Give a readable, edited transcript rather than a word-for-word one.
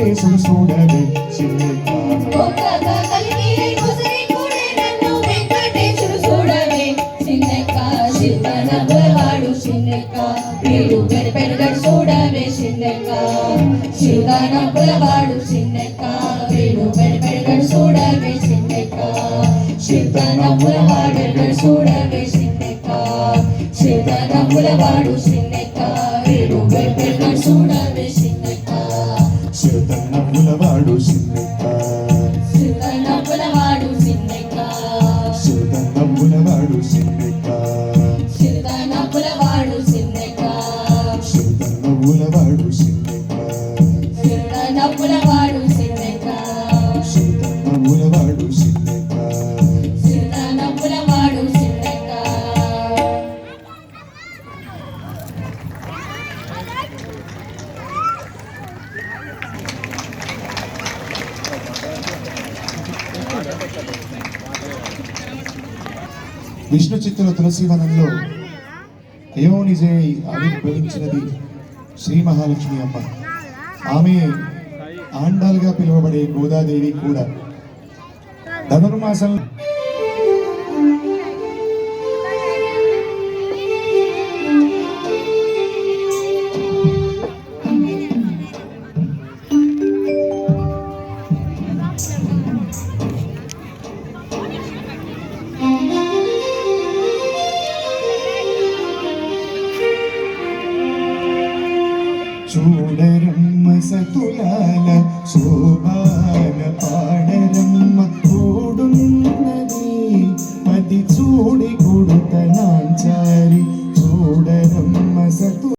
వెంకటేశుడు చూడవే చిన్నెక్క చూడవే చిన్నెక్క శివనపులవాడు చిన్నెక్క వీడు పెడగడు చూడవే చిన్నెక్క శివనపులవాడు చూడవే చిన్నెక్క శివనపులవాడు చిన్నెక్క వీడు పెడగడు చూడవే చిన్నెక్క శివనపులవాడు చిన్నెక్క శివనపులవాడు చిన్నెక్క శివనపులవాడు చిన్నెక్క శివనపులవాడు చిన్నెక్క శివనపులవాడు చిన్నెక్క శివనపులవాడు చిన్నెక్క శివనపులవాడు చిన్నెక్క శివనపులవాడు చిన్నెక్క విష్ణు చిత్తుల తులసీవనంలో ఏమోనిజే ఆవిర్భవించినది శ్రీ మహాలక్ష్మి అమ్మ. ఆమె ఆండాలుగా పిలువబడే గోదాదేవి కూడా ధనుర్మాసం చూడరమ్మ సతులాల శోభాన పాడరమ్మ కూడున్నది అది చూడి కొడుత నాంచారి చూడరమ్మ సతు